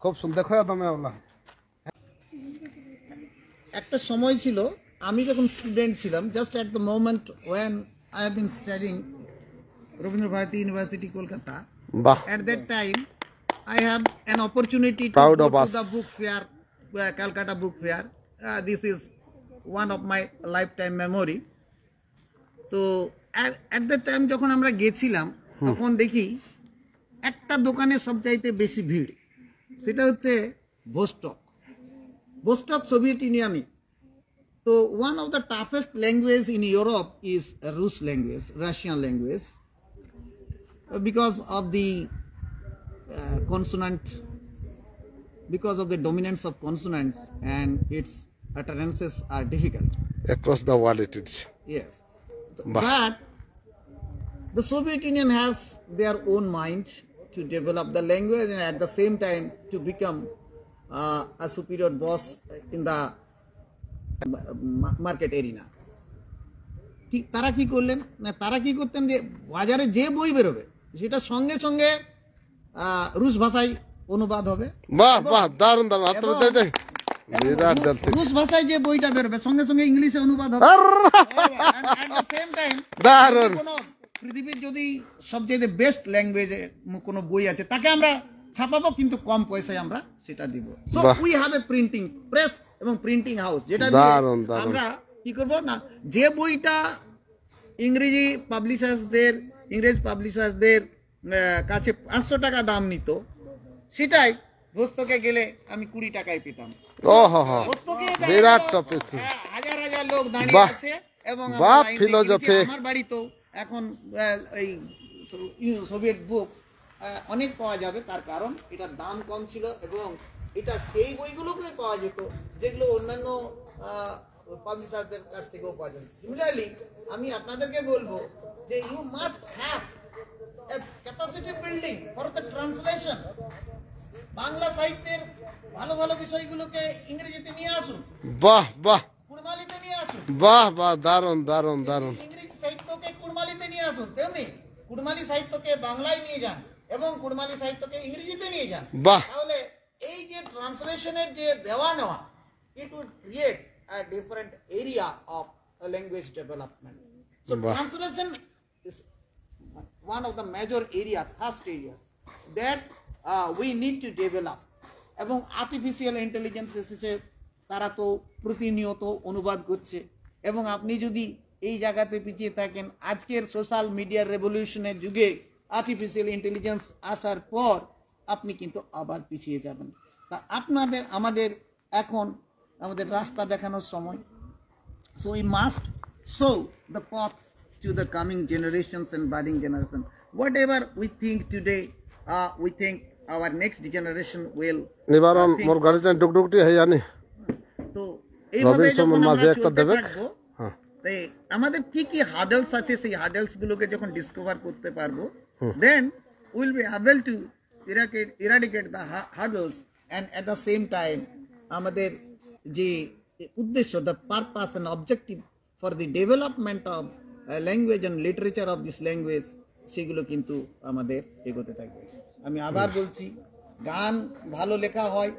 খুব সুন্দর দেখো তুমি ওলা একটা সময় ছিল আমি যখন স্টুডেন্ট ছিলাম just at the moment when I have been studying Rabindra Bharati university Kolkata বাহ at that time I have an opportunity to Proud go of to us. the book fair, Calcutta book fair. This is one of my lifetime memory. তো at that time যখন আমরা গেছিলাম তখন দেখি একটা দোকানে সবচাইতে বেশি ভিড়, সেটা হচ্ছে বোস্টক সোভিয়েত ইউনিয়নে। তো one of the toughest language in Europe is Rus language, Russian language, because of the consonant, because of the dominance of consonants, and its utterances are difficult. across the world it is Yes. But the Soviet Union has their own mind to develop the language and at the same time to become a superior boss in the market arena. তারা কি করলেন না, তারা কি করতেন যে বাজারে যে বই বেরোবে সেটা সঙ্গে সঙ্গে রুশ ভাষায় অনুবাদ হবে। বাহ বাহ দারুণ দারুণ হাত দে দে বিরাট দল রুশ ভাষায় যে বইটা বেরোবে সঙ্গে সঙ্গে ইংলিশে অনুবাদ হবে। at the same time দারুণ কোনো পৃথিবীর যদি সবচেয়ে বেস্ট ল্যাঙ্গুয়েজে কোনো বই আছে তাকে আমরা ছাপাবো, কিন্তু কম পয়সায় আমরা সেটা দিব। So we have a printing press এবং প্রিন্টিং হাউস, যেটা দিয়ে আমরা কি করব না, যে বইটা ইংরেজি পাবলিশার্সদের কাছে 500 টাকা দাম নিত সেটাই পুস্তকে গেলে আমি 20 টাকায় পেতাম। বিরাট টপিক, হাজার হাজার লোক দাঁড়িয়ে আছে এবং আমার বাড়িতেও এখন এই সোভিয়েত বুকস অনেক পাওয়া যাবে, তার কারণ এটার দাম কম ছিল এবং এটা সেই বইগুলোকে পাওয়া যেত যেগুলো অন্যান্য পাবলিশারদের কাছ থেকেও পাওয়া যেত। সিমিলারলি আমি আপনাদেরকে বলবো যে you must have a capacity building for the translation. Bangla সাহিত্যের ভালো ভালো বিষয়গুলোকে ইংরেজিতে নিয়ে আসুন, বাহ বাহ কুড়মালিতে নিয়ে আসুন, বাহ বাহ দারুণ দারুণ দারুণ। ইংরেজি সাহিত্যকে কুড়মালিতে নিয়ে আসুন, তেমনি কুড়মালি সাহিত্যকে বাংলায় নিয়ে যান এবং কুড়মালি সাহিত্যকে ইংরেজিতে নিয়ে যান। বাহ, তাহলে এই যে ট্রান্সলেশনের যে দেওয়া নেওয়া, it would create a different area of language development. So translation is one of the major areas, first areas that we need to develop. এবং আর্টিফিশিয়াল ইন্টেলিজেন্স এসেছে, তারা তো প্রতিনিয়ত অনুবাদ করছে এবং আপনি যদি এই জায়গাতে পিছিয়ে থাকেন, আজকের সোশ্যাল মিডিয়ার রেভলিউশনের যুগে আর্টিফিশিয়াল ইন্টেলিজেন্স আসার পর আপনি কিন্তু আবার পিছিয়ে যাবেন। তা আমাদের এখন আমাদের রাস্তা দেখানোর সময়। So we must show the path to the coming generations and budding generation. Whatever we think today, we think our next generation will. নিবারণ মোর গাড়িতে ডুকডুকটি হই জানি তো এইভাবে যখন আমরা চলতে থাকবো, হ্যাঁ, তাই আমাদের কি কি হার্ডলস আছে সেই হার্ডলস গুলোকে যখন ডিসকভার করতে পারবো, then we will be able to eradicate the hurdles, and at the same time আমাদের যে উদ্দেশ্য, the purpose and objective for the development of language and literature of this language, সেগুলো কিন্তু আমাদের এগোতে থাকবে। আমি আবার বলছি, গান ভালো লেখা হয়